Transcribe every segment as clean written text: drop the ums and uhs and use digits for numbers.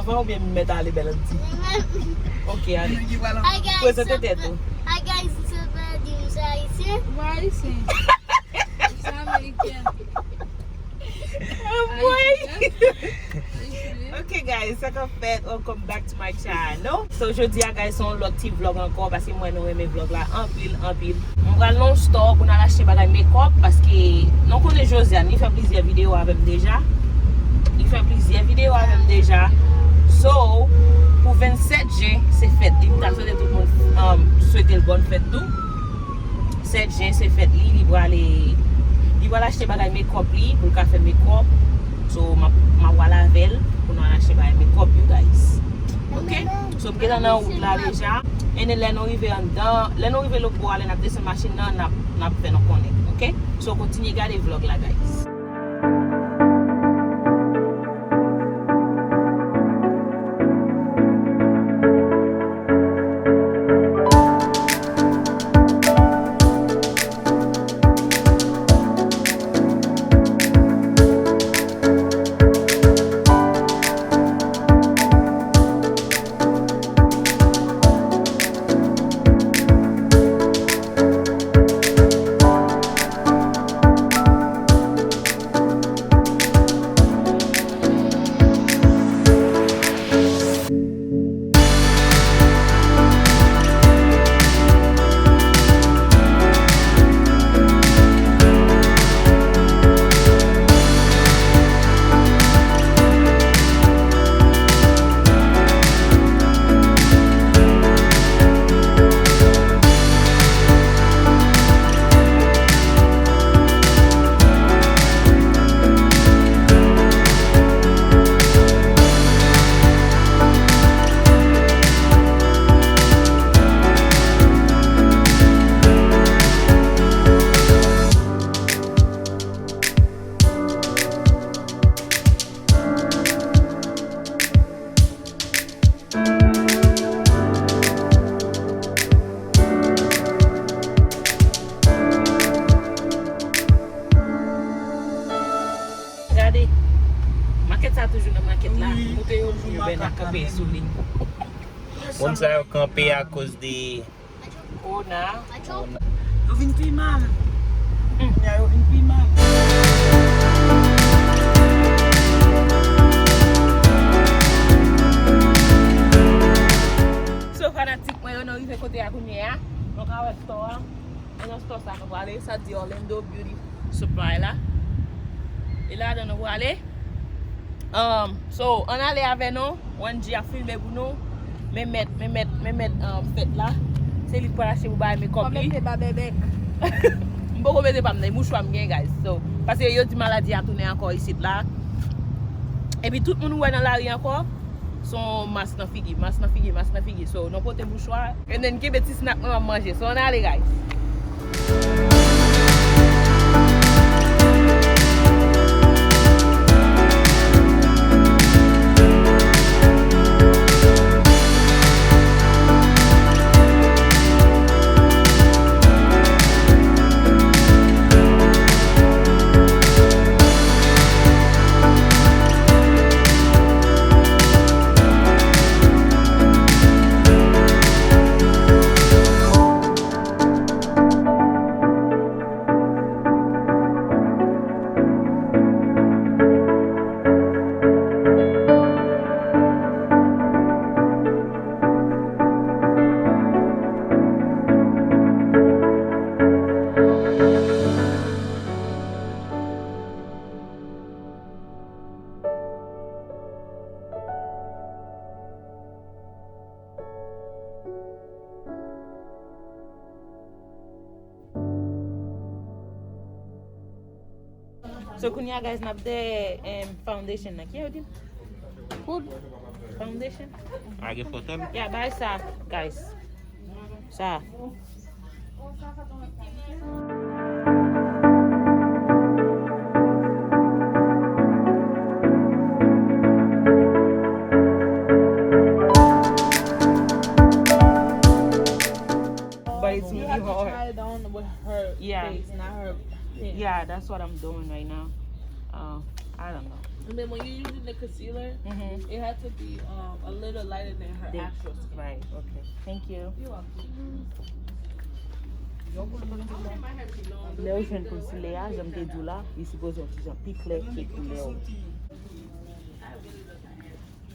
avant ou bien me mettre à aller belle Ok, allez. Hi guys. Présente tête. Hi guys, c'est Freddy, c'est haïtien. Ouais, ici. C'est américain. Ok guys, ça qu'on fait, welcome back to my channel. So jodia guys, on l'autre petit vlog encore parce que moi nous aimons vlog là en pile. On va non store pour aller acheter bagay make-up parce que non connaît Josiane, il fait plusieurs vidéos avec déjà. So pour 27G, c'est fête. Il t'a souhaité tout le monde souhaiter le bonne fête tout. 7G c'est fête il va aller acheter bagay make-up li pour faire make-up. So ma wala vel pour nous acheter bagay make-up you guys. OK? So pour dans route là déjà, et là nous arriver en dedans, là nous arriver le bois là n'a descend machine là n'a fait nous connaître. OK? So continue garder vlog là guys. On sa campé à cause des Ona. Eu vim mal. Eu vim mal. So fanatic moi on arrive côté à Kounia. Donc à restaurant. Et on store ça nous aller ça dit Orlando Beauty Supply là. Et là on va aller. So on allait avec nous, on dit à filmer pour nous. Me mettre fête là. C'est lui pour acheter pour bailler mes copines. Comente pas bébé. M'boko mettre pas mes mouchoirs bien guys. So parce que yo di maladie a tourner encore ici là. Et puis tout le monde ouais dans la rue encore son masque dans figi. So non porter mouchoir et then qui petit snack on manger. So on allait guys. So kunya guys nap de foundation na kiyo din? Food foundation? Age photo? Yeah, buy sa guys. Sa. But it's really You have to hard. try it on with her Yeah. face, not her. Yeah, that's what I'm doing right now. I don't know. And then when you're using the concealer, Mm-hmm. it had to be a little lighter than her actual skin. Right, okay. Thank you. You're welcome. Le ou jwen konsile ya, jom te dou la, yi suppose yon ti jan pikle ke koule yo.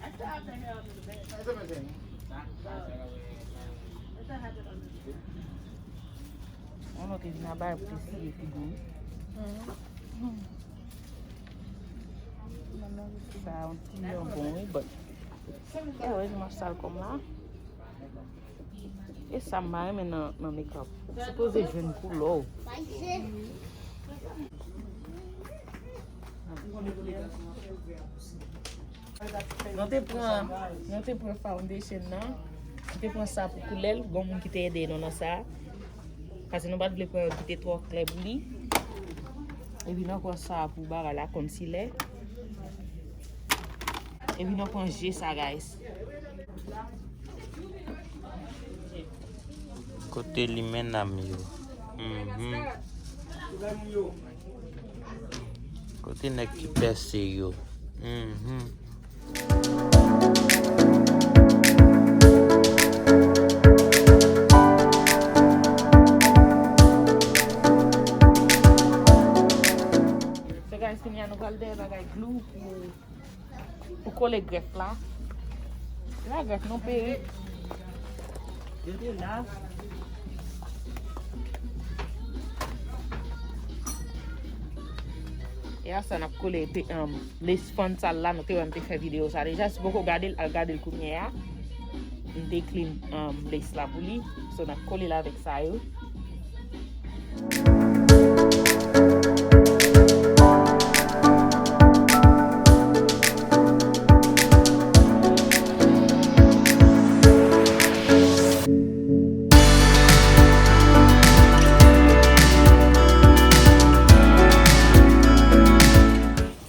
I still have the hair under the bed. On nou te vina bay pou te siye figou. Sa yon ti yon bon yi, but e wè jman sal kom la. E sa ma yon men nan make-up. Suppose jwen koule. Non te pren foundation nan. Non te pren sa pou koulel. Gon moun ki te ede non nan sa. Kasi nou bat vle pren ki te tro kle pou li. E vi nan pren sa pou bara la concealer. E vi nan pren G sa guys. Kote li men nam yo. Kote nek ki pese yo. So guys, kwenye nou kal de bagay glue pou kole gref la. La gref non peri. Yo de la. E asan ap kole le sponsal la nou te wèm te fè video sa. Deja si boko gade l kounye ya. N te clean lace la pou li. So nap kole la vek sa yo.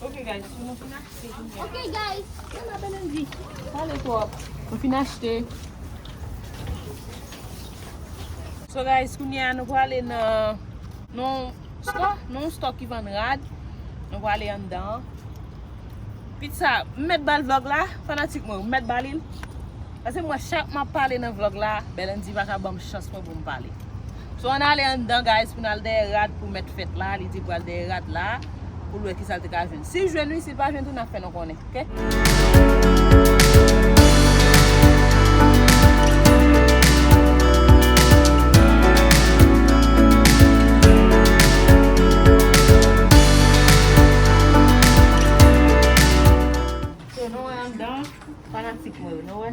Okay guys, Mwen fin achte. So guys, kounya nou wale non stok ki van rad. Nou wale an dan. Pizza, met bal vlog la, fanatic mwen, met balil. Ase mwen chak ma pale nan vlog la, belen di baka bam chans mwen pou mpale. So an ale an dan guys, pou nan al de rad pou met fet la, li di pou al de rad la, pou lwe ki salte ka jen. Si jwen nou, si pa jwen tou na fe nou konen, ok? Fanatic mwen, nou we?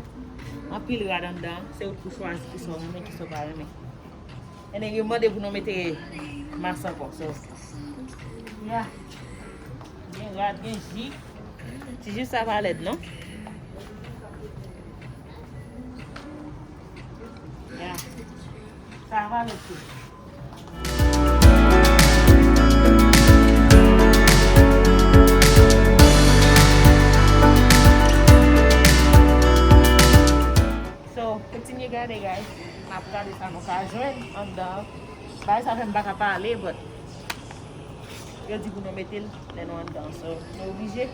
An pil rad an dan, se ou pou chwazi ki so, mwen ki so pa reme. Enen yon mwade pou nou mette masa kon, so. Ya. Gen rad, gen ji. Ti ji sa valed, non? Ya. Sa valed tout. Gade guys, map gade sa nou ka jwen an dan. Baye sa fen baka pale, but yo di pou nou metel den nou an dan, so nou oblige.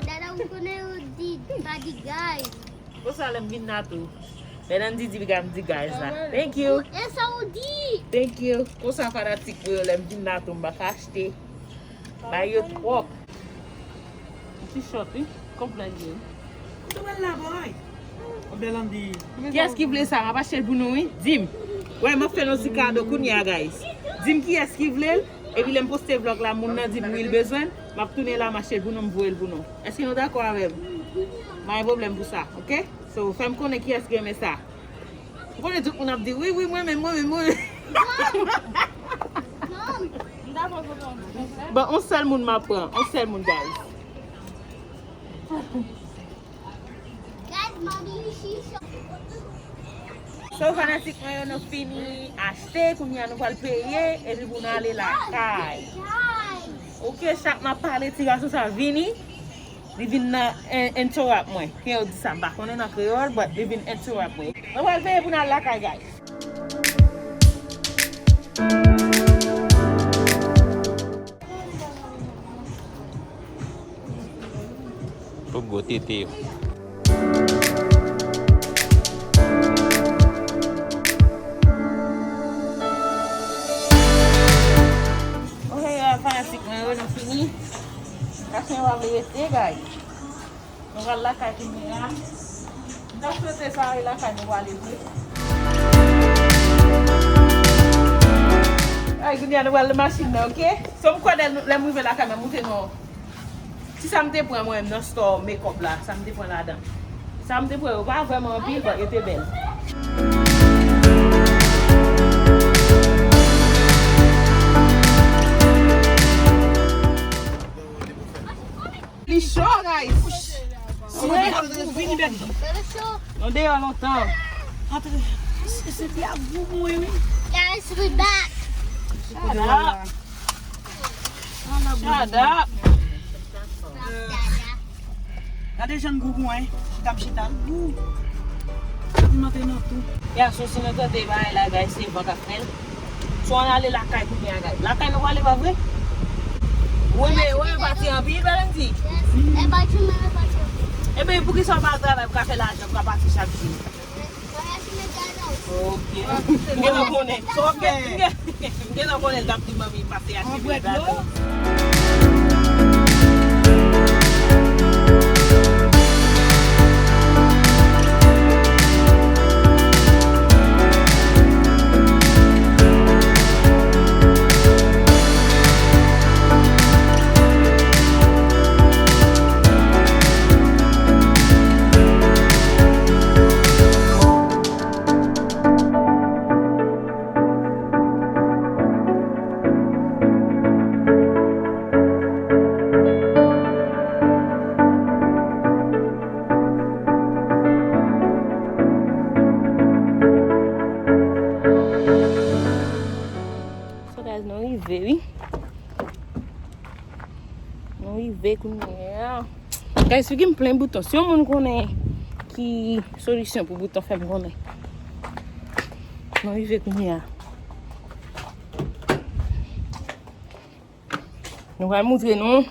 Dada ukone di badi guys. Ko sa lem bin na tou. Benan di bigam di guys la. Thank you. Essa udi. Thank you. Ko sa fanatic yo lem bin na tou mbaka achte. Baye yo trok. Ti short, komplen yo. Ito man la boy. O belan di. Ki eski vle sa? Ma pa chel pou nou, Dim. Wè, ma fè nou si kado kounya, guys. Dim ki eski vle, e vi lem poste vlog la, moun nan dim wil bezwen, ma ptoune la ma chel pou nou mvouel pou nou. Eski nou dako avem? Ma yon problem pou sa, ok? So, fèm konen ki eski eme sa. Konen tout moun ap di, oui, mwen. Bon, on sel moun ma pran, on sel moun, guys. Guys, mommy, she's so... So, fanatic mwen yo nou fini achte, kounya nou pal peye, e vi pou nou ale la kay. Ok, chak ma pale tiga sou sa vini Li vin interrupt mwen. Kè yo di sa mba konen nan kreol, but li vin interrupt mwen. Mwen wèl veye pou nan lakay, guys. Pou go tete yo. Fanatic mwen yo nou fini. Kasi mwen wap rete, guys. Mwen wal lakay ki mwen ya. Mwen swete sa wè lakay mwen wale vwe. Ay, gounya nou wal le machine nan, ok? So mwen kwa le mwen ve lakay mwen mouten nou. Si sa mte pren mwen nan store make-up la, sa mte pren la dan. Sa mte pren yo pa vreman pil, but yote bel. Li show, guys. Vini ben. Non dey an lontan. Se fi a gou mwen. Guys, we're back. Shut up. Shut up. Gade jan gou mwen. Tam chital. Gou. Mate nan tou. Ya, so si nou kote ba la, guys, se baka frel. So an ale lakay pou mwen, guys. Lakay nou wale ba vre? Wè pati an pi, Valenti? Yes. Bati. Ebe, pou ki son pa travay pou ka fe la job, ka pati chak si. Ok. Mwen nan konen. Mwen nan konen dap di mami pati a si. Guys, fi gen plen bouton. Si yon moun konen ki solusyon pou bouton fem konen. Non yive koun ya. Nou va moutre nou.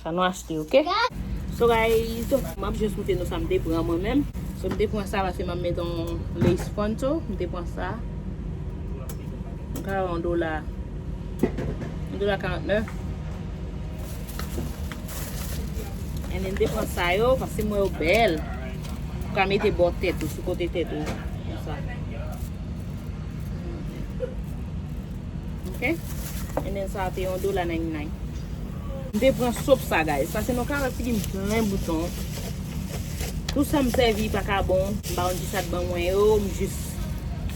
Sa nou achte, ok? So guys, map just moutre nou sa mde pran mwen men. So mde pran sa vase mwen met don lace fonto. Mde pran sa. Mka $1. $1.49. En den depan sa yo, pase mwen yo bel. Pou ka mette bot tetou, sou kote tetou. Ok? En den sa te $1.99. Mde pran sop sa, guys. Pase nou ka rapi di mplen bouton. Tout sa mservi pa ka bon. Mba on di sa ban mwen yo.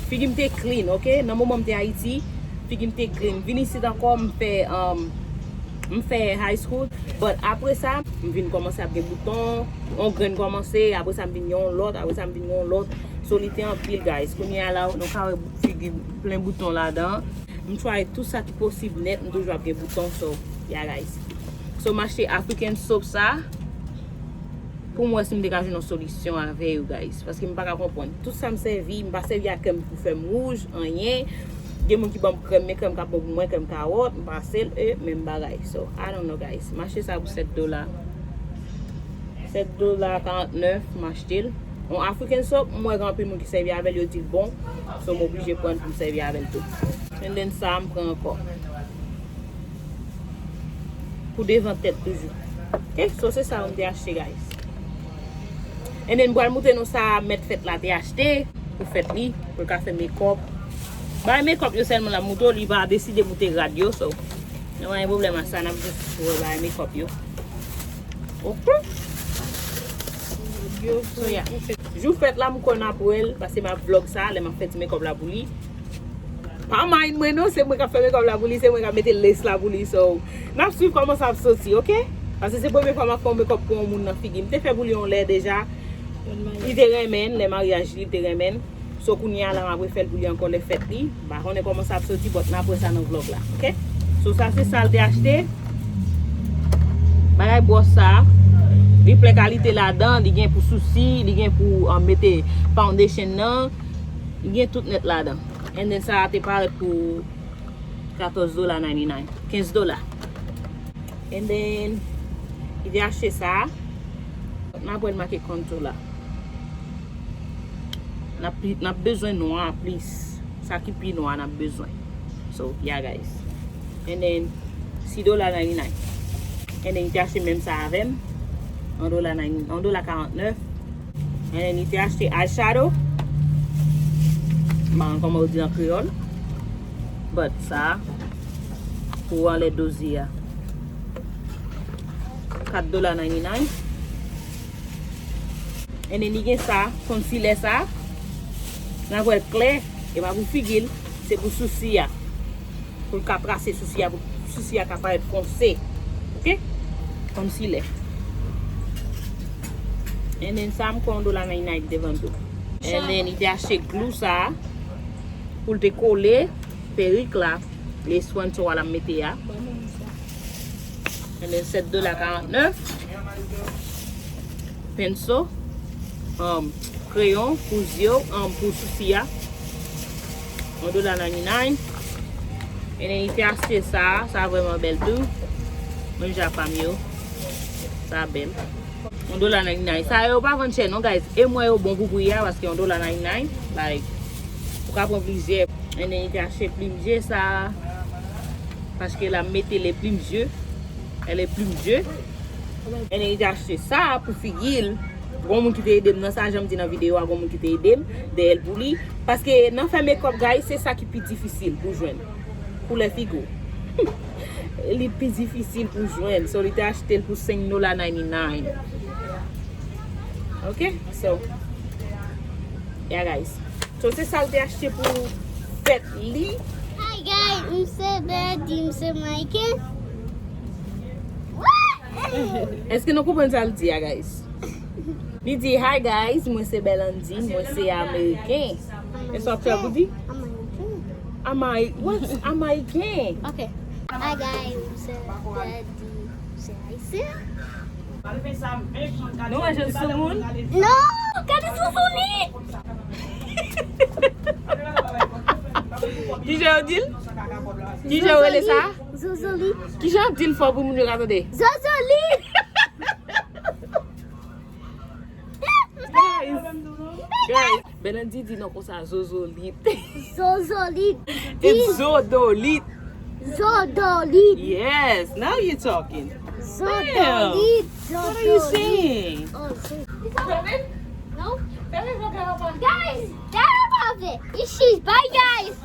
Figi mte clean, ok? Nan mou mte Haiti, figi mte clean. Vini sit anko mfe high school. But apre sa, m vin komanse ap gen bouton, on gren komanse, apre sa m vin yon lot, So li te an pil, guys. Koun ya la, nou ka figi plen bouton la dan. M try tout sa ki posib net, m toujwa ap gen bouton, so, yeah, guys. So, m achete African soap sa. Pou mwen si m dekaje nou solisyon ave yo, guys. Paske m pa ka kompon. Tout sa m servi, m pa servi a kem pou fem rouge, anyen. Gen moun ki bam krem, me krem ka pou mwen krem karot, m pa sel men bagay. So, I don't know, guys. M achete sa pou $7. $7.49 m achete. On African soap, mwen gran pi moun ki servi avel yo dil bon. So, m oblije pon pou m servi avel tout. And then sa, m pren anko. Pou devan tet toujou. Ok, so se sa m te achete, guys. And then mwen mouten nou sa met fet la te achete. Pou fet li, pou ka fe make-up. Ba make-up yo selman la mouto, li va deside moute radio, so. Nan yon problema sa, nan pou ba make-up yo. Ok? So ya. Jou fet la mou kona pou el, pase ma vlog sa, le ma fet make-up la pou li. Pa mind mwen nou, se mwen ka fe make-up la pou li, se mwen ka mette lace la pou li, so. Nan suiv koman sa soti, ok? Pase se pou mwen fwa ma fwa make-up pou moun nan figi. Mte fe pou li yon lè deja. Li te remen, le mariage li te remen. So koun ya la mabwe fel pou li ankon le fet li. Ba kon e koman sa soti, bot nan apwe sa nan vlog la. Ok? So sa se sal te achete. Bagay boss ça, li plein qualité là-dedans, li gen pour souci, li gen pour mettre foundation nan, li gen tout net là-dedans. And then ça te paraît pour $14.99, $15. And then il a acheté ça. On va marquer contour là. On a besoin noir plus. Ça qui plus noir on a besoin. So yeah guys. And then $6.99. And then il a acheté même ça avec $1.49. And then il a acheté eyeshadow. Comme on dit en créole. But ça pour les dosiers. $4.99. Et then il y a ça, concealer ça. On va clair et va vous figuer, c'est pour souci pour le tracer souci pour souci capable de foncé. OK? Concealer. Et then ça me $1.99 devant tout. Et then il a acheté glue ça pour te coller perruque là, les soins sur la mettre là. Et then $7.49. Pinceau. Crayon pour yeux, pour souci $1.99. Et then il fait acheter ça, ça vraiment belle tout. Moi j'ai pas mieux. Ça belle. $1.99. Ça est pas vendre cher non guys. Et moi au bon pour hier parce que $1.99 like pour prendre plusieurs. Et then il fait acheter plusieurs ça parce que la mettre les plusieurs. Elle est plusieurs. Et then il a acheté ça pour figuer. Gon moun ki te edem nan sa jam di nan vidéo a gon moun ki te edem de el pou li parce que nan fait make-up guys c'est ça qui plus difficile pour joindre pour les figos. Il est plus difficile pour joindre so il t'a acheté pour $5.99. OK? So yeah guys. So c'est ça que j'ai acheté pour fête li. Hi guys, I'm Michael. Est-ce que nous comprenons ça le dire guys? Il dit hi guys, moi c'est Belandi, moi c'est américain. Et ça fait vous dit? What's américain? Okay. Hi guys, c'est Non, je suis monde. No, Gade Tout. Qui j'ai dit? Qui j'ai ça? Zozoli. Qui j'ai dit faut pour nous regarder? Zozoli. Guys, Belandi dit non comme ça Zozolit. Zozoli. It's Zodolit. Zodoli. Yes, now you're talking. Zodoli. What are you saying? Oh, no. Guys, that about it. She's bye guys.